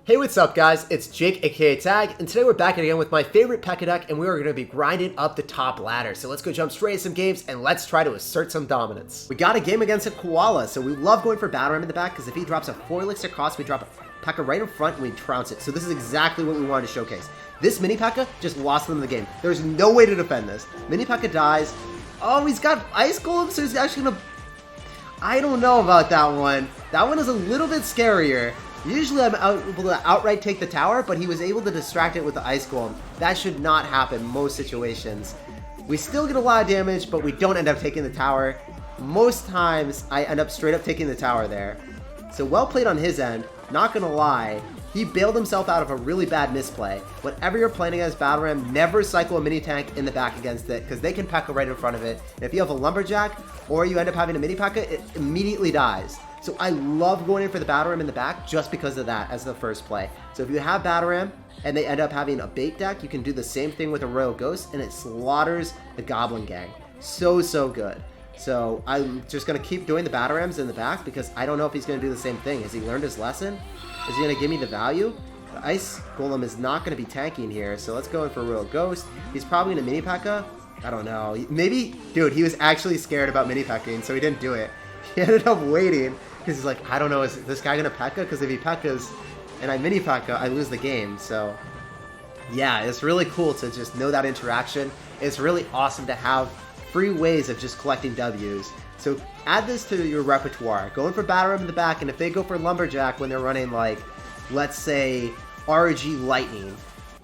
Hey, what's up guys? It's Jake aka Tag, and today we're back again with my favorite Pekka deck, and we are going to be grinding up the top ladder. So let's go jump straight into some games and let's try to assert some dominance. We got a game against a Koala, so we love going for Battle Ram in the back because if he drops a 4 elixir cost, we drop Pekka right in front and we trounce it. So this is exactly what we wanted to showcase. This mini Pekka just lost them the game. There's no way to defend this. Mini Pekka dies. Oh, he's got Ice Golem, so he's actually going to... I don't know about that one. That one is a little bit scarier. Usually I'm able to outright take the tower, but he was able to distract it with the Ice Golem. That should not happen in most situations. We still get a lot of damage, but we don't end up taking the tower. Most times, I end up straight up taking the tower there. So well played on his end. Not gonna lie, he bailed himself out of a really bad misplay. Whenever you're playing against Battle Ram, never cycle a mini tank in the back against it, because they can Pekka right in front of it. And if you have a Lumberjack, or you end up having a mini Pekka, it immediately dies. So I love going in for the Battle Ram in the back just because of that as the first play. So if you have Battle Ram and they end up having a bait deck, you can do the same thing with a Royal Ghost and it slaughters the Goblin Gang. So good. So I'm just going to keep doing the Battle Rams in the back because I don't know if he's going to do the same thing. Has he learned his lesson? Is he going to give me the value? The Ice Golem is not going to be tanking here, so let's go in for Royal Ghost. He's probably going to mini Pekka. I don't know. Maybe, dude, he was actually scared about mini Pekking, so he didn't do it. He ended up waiting. Because he's like, I don't know, is this guy going to Pekka? Because if he Pekkas and I mini Pekka, I lose the game. So, yeah, it's really cool to just know that interaction. It's really awesome to have free ways of just collecting W's. So, add this to your repertoire. Going for Battle Ram in the back, and if they go for Lumberjack when they're running, like, let's say, RG Lightning,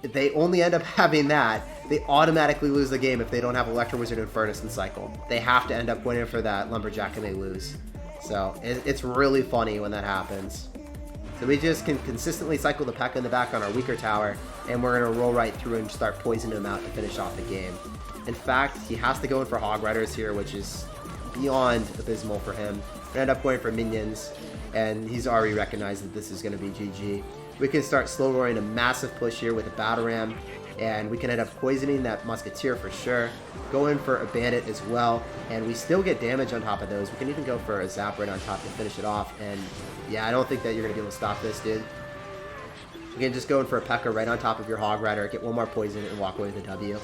if they only end up having that, they automatically lose the game if they don't have Electro Wizard and Furnace in cycle. They have to end up going in for that Lumberjack and they lose. So it's really funny when that happens. So we just can consistently cycle the Pekka in the back on our weaker tower, and we're going to roll right through and start poisoning him out to finish off the game. In fact, he has to go in for Hog Riders here, which is beyond abysmal for him. We end up going for minions, and he's already recognized that this is going to be GG. We can start slow rolling a massive push here with a Battle Ram, and we can end up poisoning that Musketeer for sure. Go in for a Bandit as well, and we still get damage on top of those. We can even go for a Zap right on top to finish it off, and yeah, I don't think that you're going to be able to stop this, dude. You can just go in for a Pekka right on top of your Hog Rider, get one more poison, and walk away with a W.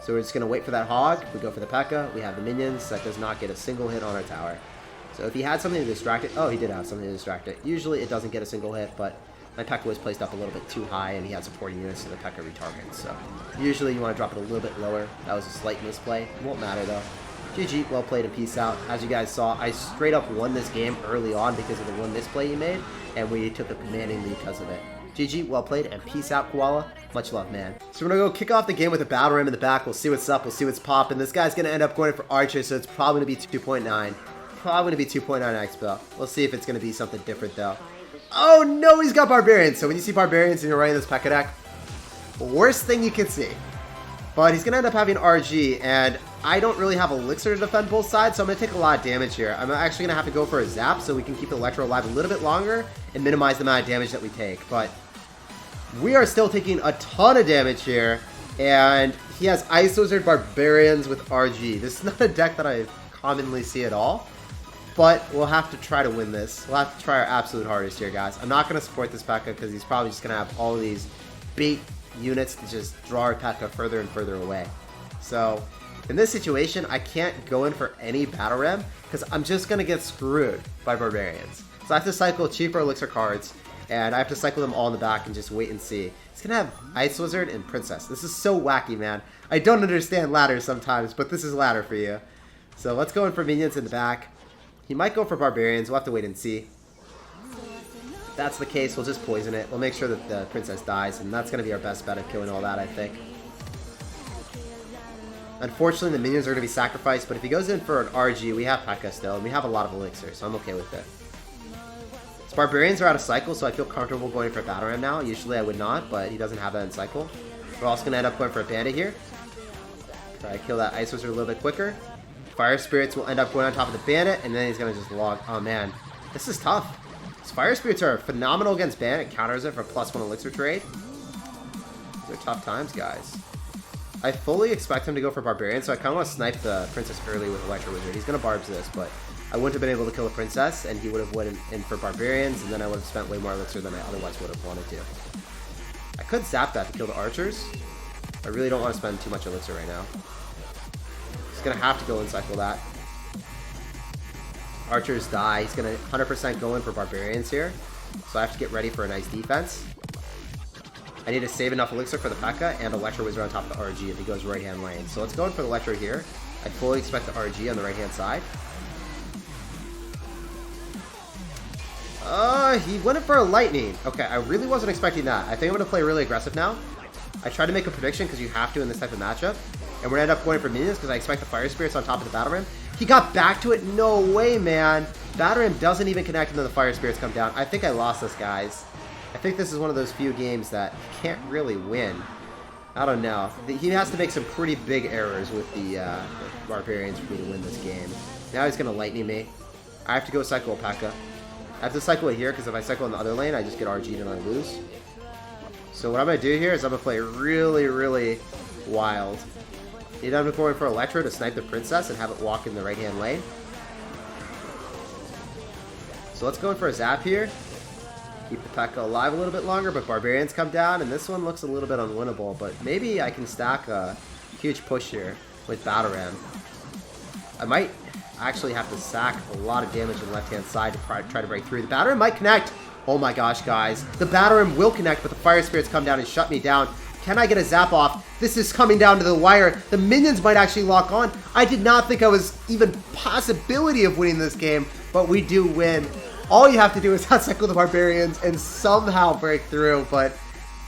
So we're just going to wait for that Hog. We go for the Pekka. We have the minions. That does not get a single hit on our tower. So if he had something to distract it... Oh, he did have something to distract it. Usually it doesn't get a single hit, but... my Pekka was placed up a little bit too high, and he had supporting units, so the Pekka retargets. So usually you want to drop it a little bit lower. That was a slight misplay. It won't matter though. GG, well played and peace out. As you guys saw, I straight up won this game early on because of the one misplay he made, and we took a commanding lead because of it. GG, well played, and peace out, Koala. Much love, man. So we're going to go kick off the game with a Battle Ram in the back. We'll see what's up. We'll see what's popping. This guy's going to end up going for Archer, so it's probably going to be 2.9. Probably going to be 2.9 expo. We'll see if it's going to be something different though. Oh no, he's got Barbarians. So when you see Barbarians and you're running this Pekka deck, worst thing you can see. But he's going to end up having RG, and I don't really have Elixir to defend both sides, so I'm going to take a lot of damage here. I'm actually going to have to go for a Zap so we can keep the Electro alive a little bit longer and minimize the amount of damage that we take. But we are still taking a ton of damage here, and he has Ice Wizard Barbarians with RG. This is not a deck that I commonly see at all. But we'll have to try to win this. We'll have to try our absolute hardest here, guys. I'm not going to support this Pekka because he's probably just going to have all of these bait units to just draw our Pekka further and further away. So, in this situation, I can't go in for any Battle Ram because I'm just going to get screwed by Barbarians. So I have to cycle cheaper Elixir cards, and I have to cycle them all in the back and just wait and see. He's going to have Ice Wizard and Princess. This is so wacky, man. I don't understand ladders sometimes, but this is ladder for you. So let's go in for minions in the back. He might go for Barbarians. We'll have to wait and see. If that's the case, we'll just poison it. We'll make sure that the Princess dies, and that's going to be our best bet of killing all that, I think. Unfortunately, the minions are going to be sacrificed, but if he goes in for an RG, we have Pekka still, and we have a lot of Elixir, so I'm okay with it. So Barbarians are out of cycle, so I feel comfortable going for a Battle Ram now. Usually I would not, but he doesn't have that in cycle. We're also going to end up going for a Bandit here. Try to kill that Ice Wizard a little bit quicker. Fire Spirits will end up going on top of the Bandit, and then he's going to just log... Oh, man. This is tough. These Fire Spirits are phenomenal against Bandit. Counters it for +1 Elixir trade. These are tough times, guys. I fully expect him to go for Barbarian, so I kind of want to snipe the Princess early with Electro Wizard. He's going to Barbs this, but I wouldn't have been able to kill the princess, and he would have went in for barbarians, and then I would have spent way more elixir than I otherwise would have wanted to. I could zap that to kill the archers. I really don't want to spend too much elixir right now. He's going to have to go and cycle that. Archers die. He's going to 100% go in for barbarians here. So I have to get ready for a nice defense. I need to save enough elixir for the Pekka and Electro Wizard on top of the RG if he goes right-hand lane. So let's go in for the Electro here. I fully expect the RG on the right-hand side. He went in for a lightning. Okay, I really wasn't expecting that. I think I'm going to play really aggressive now. I tried to make a prediction because you have to in this type of matchup. And we're going to end up going for minions because I expect the Fire Spirits on top of the Battle Ram. He got back to it? No way, man. Battle Ram doesn't even connect and then the Fire Spirits come down. I think I lost this, guys. I think this is one of those few games that he can't really win. I don't know. He has to make some pretty big errors with the Barbarians for me to win this game. Now he's going to lightning me. I have to go cycle a Pekka. I have to cycle it here because if I cycle in the other lane, I just get RG'd and I lose. So what I'm going to do here is I'm going to play really, really wild. Either I'm going for Electro to snipe the princess and have it walk in the right-hand lane. So let's go in for a zap here. Keep the Pekka alive a little bit longer, but barbarians come down, and this one looks a little bit unwinnable, but maybe I can stack a huge push here with Battle Ram. I might actually have to sack a lot of damage on the left-hand side to try to break through. The Battle Ram might connect. Oh my gosh, guys. The Battle Ram will connect, but the Fire Spirits come down and shut me down. Can I get a zap off? This is coming down to the wire. The minions might actually lock on. I did not think I was even possibility of winning this game, but we do win. All you have to do is cycle the barbarians and somehow break through, but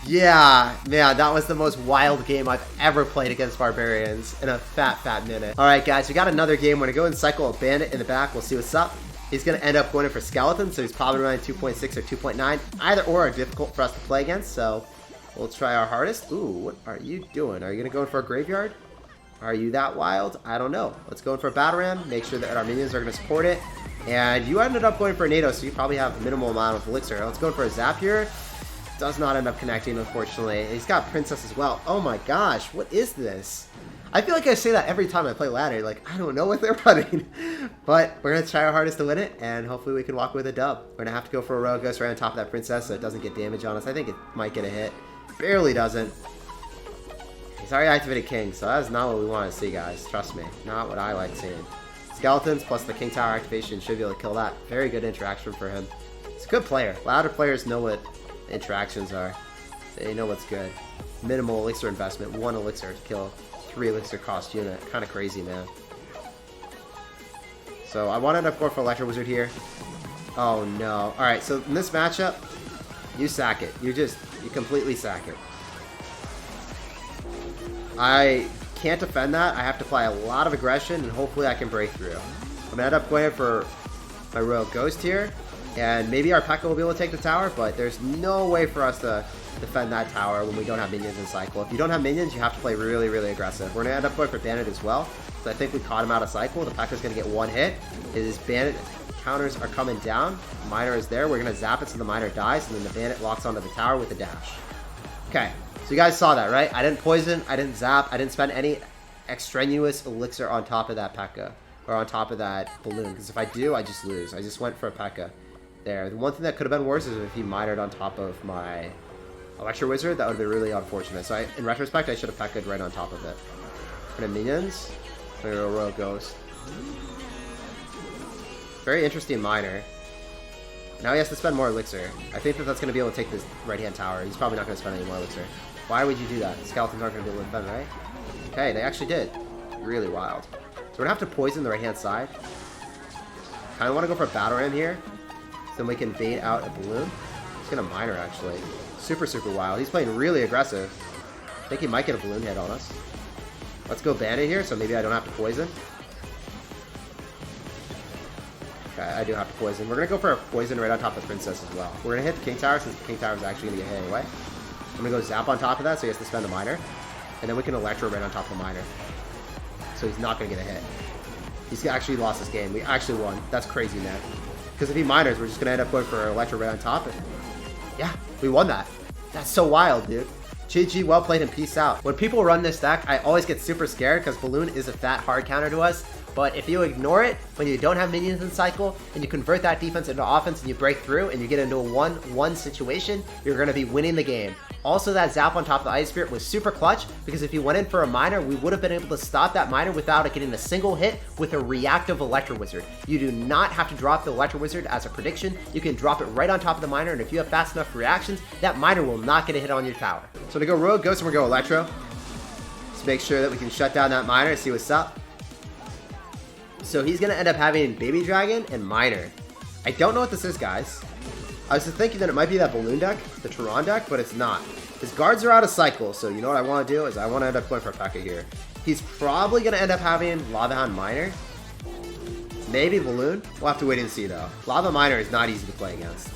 yeah, man, that was the most wild game I've ever played against barbarians in a fat minute. All right, guys, we got another game. We're gonna go and cycle a bandit in the back. We'll see what's up. He's gonna end up going in for skeleton, so he's probably running 2.6 or 2.9. Either or are difficult for us to play against, so we'll try our hardest. Ooh, what are you doing? Are you gonna go in for a graveyard? Are you that wild? I don't know. Let's go in for a Battle Ram. Make sure that our minions are gonna support it. And you ended up going for a NATO, so you probably have a minimal amount of elixir. Let's go in for a zap here. Does not end up connecting, unfortunately. He's got princess as well. Oh my gosh, what is this? I feel like I say that every time I play ladder. Like, I don't know what they're running. But we're going to try our hardest to win it, and hopefully we can walk with a dub. We're going to have to go for a Royal Ghost right on top of that princess so it doesn't get damage on us. I think it might get a hit. Barely doesn't. He's already activated King, so that is not what we want to see, guys. Trust me. Not what I like seeing. Skeletons plus the King Tower activation should be able to kill that. Very good interaction for him. He's a good player. Ladder players know what interactions are. They know what's good. Minimal elixir investment. 1 elixir to kill 3 elixir cost unit. Kind of crazy, man. So I wanted to go for Electro Wizard here. Oh no. Alright, so in this matchup, you sack it. You completely sack it. I can't defend that. I have to apply a lot of aggression, and hopefully I can break through. I'm going to end up going for my Royal Ghost here, and maybe our Pekka will be able to take the tower, but there's no way for us to defend that tower when we don't have minions in cycle. If you don't have minions, you have to play really, really aggressive. We're going to end up going for Bandit as well, so I think we caught him out of cycle. The Pekka's going to get 1 hit. His Bandit counters are coming down. Miner is there. We're going to zap it so the Miner dies, and then the Bandit locks onto the tower with a dash. Okay. So you guys saw that, right? I didn't poison, I didn't zap, I didn't spend any extraneous elixir on top of that Pekka, or on top of that balloon, because if I do, I just lose. I just went for a Pekka there. The one thing that could have been worse is if he mitered on top of my Electro Wizard. That would have been really unfortunate. So in retrospect, I should have Pekkaed right on top of it. For the minions, for a Royal Ghost. Very interesting miner. Now he has to spend more elixir. I think that that's going to be able to take this right-hand tower. He's probably not going to spend any more elixir. Why would you do that? The skeletons aren't going to be able to defend, right? Okay, they actually did. Really wild. So we're going to have to poison the right-hand side. Kind of want to go for a Battle Ram here. So then we can bait out a balloon. He's going to miner, actually. Super, super wild. He's playing really aggressive. I think he might get a balloon hit on us. Let's go Bandit here, so maybe I don't have to poison. Okay, I do have to poison. We're going to go for a poison right on top of the princess as well. We're going to hit the King Tower since the King Tower is actually going to get hit anyway. I'm going to go zap on top of that, so he has to spend a miner. And then we can Electro right on top of the miner. So he's not going to get a hit. He's actually lost this game. We actually won. That's crazy, man. Because if he miners, we're just going to end up going for Electro right on top. And yeah, we won that. That's so wild, dude. GG, well played, and peace out. When people run this deck, I always get super scared because Balloon is a fat hard counter to us. But if you ignore it when you don't have minions in cycle, and you convert that defense into offense and you break through and you get into a 1-1 situation, you're going to be winning the game. Also, that zap on top of the Ice Spirit was super clutch, because if he went in for a miner, we would have been able to stop that miner without it getting a single hit with a reactive Electro Wizard. You do not have to drop the Electro Wizard as a prediction. You can drop it right on top of the miner, and if you have fast enough reactions, that miner will not get a hit on your tower. So to go Rogue Ghost, and we're going to go Electro. Let's make sure that we can shut down that miner and see what's up. So he's going to end up having Baby Dragon and Miner. I don't know what this is, guys. I was thinking that it might be that Balloon deck, the Tehran deck, but it's not. His guards are out of cycle, so you know what I want to do is I want to end up going for Pekka here. He's probably going to end up having Lava Hound Miner. Maybe Balloon. We'll have to wait and see, though. Lava Miner is not easy to play against.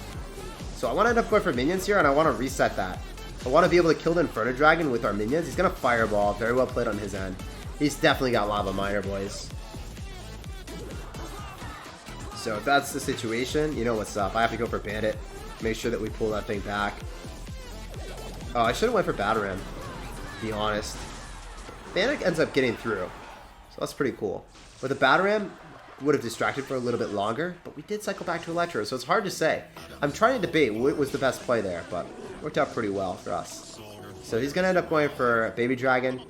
So I want to end up going for minions here, and I want to reset that. I want to be able to kill the Inferno Dragon with our minions. He's going to Fireball. Very well played on his end. He's definitely got Lava Miner, boys. So if that's the situation, you know what's up. I have to go for Bandit. Make sure that we pull that thing back. Oh, I should have went for Battle Ram, to be honest. Bandit ends up getting through. So that's pretty cool. But the Battle Ram would have distracted for a little bit longer, but we did cycle back to Electro, so it's hard to say. I'm trying to debate what was the best play there, but it worked out pretty well for us. So he's going to end up going for Baby Dragon.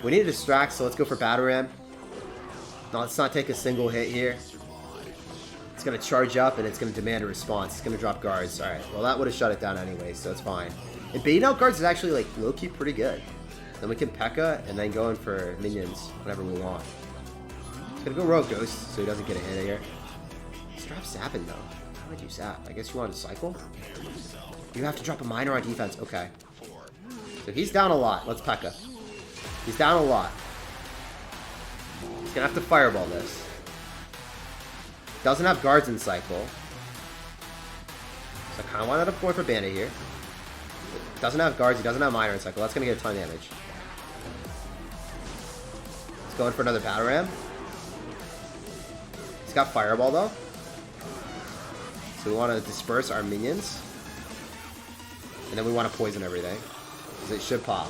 We need to distract, so let's go for Battle Ram. Now let's not take a single hit here. It's going to charge up, and it's going to demand a response. It's going to drop guards. Alright, well that would have shut it down anyway, so it's fine. And baiting out guards is actually, like, low-key pretty good. Then we can Pekka, and then go in for minions whenever we want. He's going to go Rogue Ghost, so he doesn't get a hit here. Let's drop Zapping, though. How would you zap? I guess you want to cycle? You have to drop a miner on defense. Okay. So he's down a lot. Let's Pekka. He's down a lot. He's going to have to Fireball this. Doesn't have guards in cycle. So I kind of want to end up going for Bandit here. Doesn't have guards, he doesn't have miner in cycle. That's going to get a ton of damage. Let's go in for another Battle Ram. He's got Fireball though. So we want to disperse our minions. And then we want to poison everything. Because it should pop.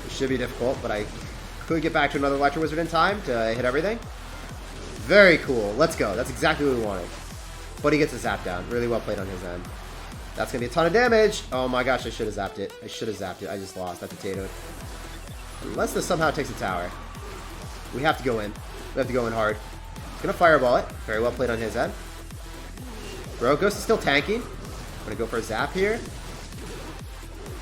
It should be difficult, but I could get back to another Electro Wizard in time to hit everything. Very cool. Let's go. That's exactly what we wanted. But he gets a zap down. Really well played on his end. That's going to be a ton of damage. Oh my gosh, I should have zapped it. I should have zapped it. I just lost that potato. Unless this somehow takes a tower. We have to go in. We have to go in hard. He's going to Fireball it. Very well played on his end. Rogue Ghost is still tanking. I'm going to go for a zap here.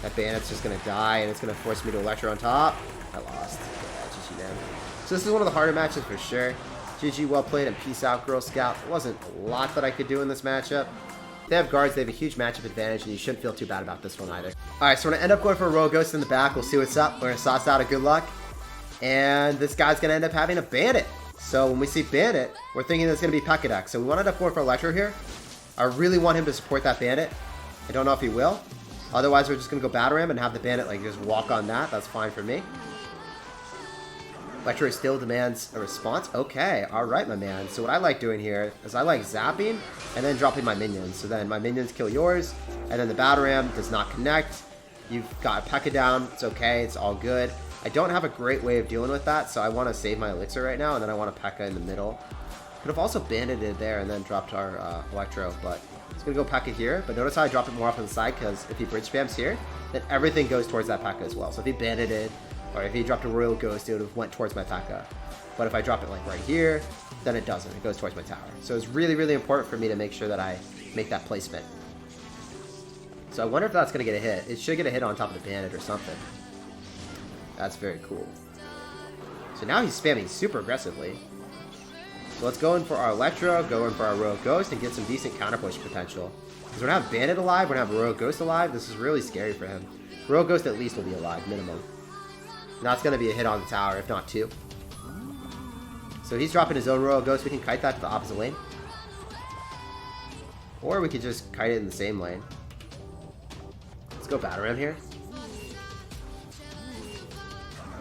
That Bandit's just going to die, and it's going to force me to Electro on top. I lost. Yeah, GG, man. So this is one of the harder matches for sure. GG, well played, and peace out, Girl Scout. There wasn't a lot that I could do in this matchup. They have guards, they have a huge matchup advantage, and you shouldn't feel too bad about this one either. Alright, so we're going to end up going for a Rogue Ghost in the back. We'll see what's up. We're going to sauce out a good luck. And this guy's going to end up having a Bandit. So when we see Bandit, we're thinking it's going to be Pekka deck. So we want to end up going for Electro here. I really want him to support that Bandit. I don't know if he will. Otherwise, we're just going to go Battle Ram and have the Bandit like just walk on that. That's fine for me. Electro still demands a response. Okay, alright, my man. So what I like doing here is I like zapping and then dropping my minions. So then my minions kill yours, and then the Battle Ram does not connect. You've got Pekka down. It's okay. It's all good. I don't have a great way of dealing with that, so I want to save my elixir right now, and then I want to Pekka in the middle. Could have also bandited there and then dropped our Electro, but it's going to go Pekka here. But notice how I dropped it more off on the side, because if he bridge spams here, then everything goes towards that Pekka as well. So if he bandited, or if he dropped a Royal Ghost, it would have went towards my Pekka. But if I drop it like right here, then it doesn't. It goes towards my tower. So it's really, really important for me to make sure that I make that placement. So I wonder if that's going to get a hit. It should get a hit on top of the Bandit or something. That's very cool. So now he's spamming super aggressively. So let's go in for our Electro, go in for our Royal Ghost, and get some decent counter push potential. Because we're going to have Bandit alive, we're going to have Royal Ghost alive. This is really scary for him. Royal Ghost at least will be alive, minimum. Now it's going to be a hit on the tower, if not two. So he's dropping his own Royal Ghost. We can kite that to the opposite lane. Or we could just kite it in the same lane. Let's go Battle Ram here.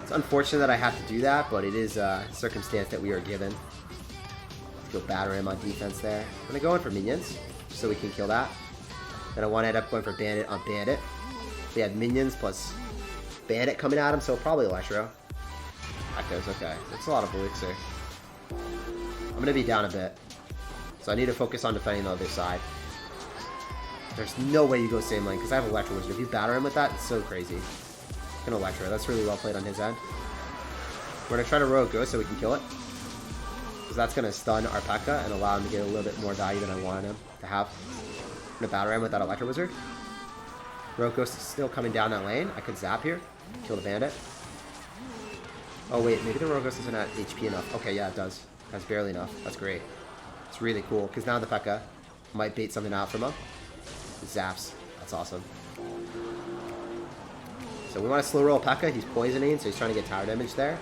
It's unfortunate that I have to do that, but it is a circumstance that we are given. Let's go Battle Ram on defense there. I'm going to go in for minions, so we can kill that. Then I want to end up going for Bandit on Bandit. We have minions plus Bandit coming at him, so probably Electro. Echoes, okay. That's a lot of elixir. I'm going to be down a bit. So I need to focus on defending the other side. There's no way you go same lane, because I have Electro Wizard. If you batter him with that, it's so crazy. An Electro. That's really well played on his end. We're going to try to roll a Ghost so we can kill it. Because that's going to stun our Pekka and allow him to get a little bit more value than I wanted him to have. I'm going to batter him with that Electro Wizard. Rogue Ghost is still coming down that lane. I could zap here. Kill the bandit. Oh wait, maybe the Rogue Ghost isn't at HP enough. Okay, yeah, it does. That's barely enough. That's great. It's really cool, because now the Pekka might bait something out from him. Zaps. That's awesome. So we want to slow roll Pekka. He's poisoning, so he's trying to get tower damage there.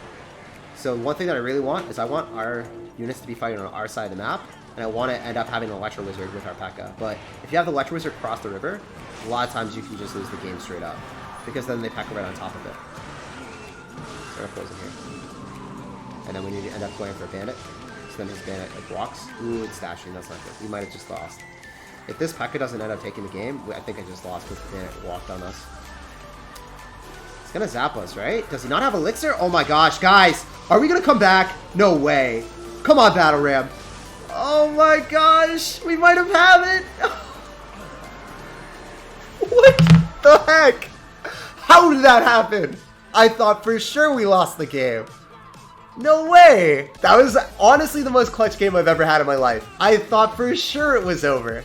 So one thing that I really want is I want our units to be fighting on our side of the map, and I want to end up having an Electro Wizard with our Pekka. But if you have the Electro Wizard cross the river, a lot of times you can just lose the game straight up, because then they Pekka right on top of it. So we're poison here. And then we need to end up going for a bandit. So then his bandit like walks. Ooh, it's dashing. That's not good. We might have just lost. If this Pekka doesn't end up taking the game, I think I just lost because the bandit walked on us. He's gonna zap us, right? Does he not have elixir? Oh my gosh, guys! Are we gonna come back? No way! Come on, Battle Ram! Oh my gosh! We might have had it! What the heck? How did that happen? I thought for sure we lost the game. No way! That was honestly the most clutch game I've ever had in my life. I thought for sure it was over.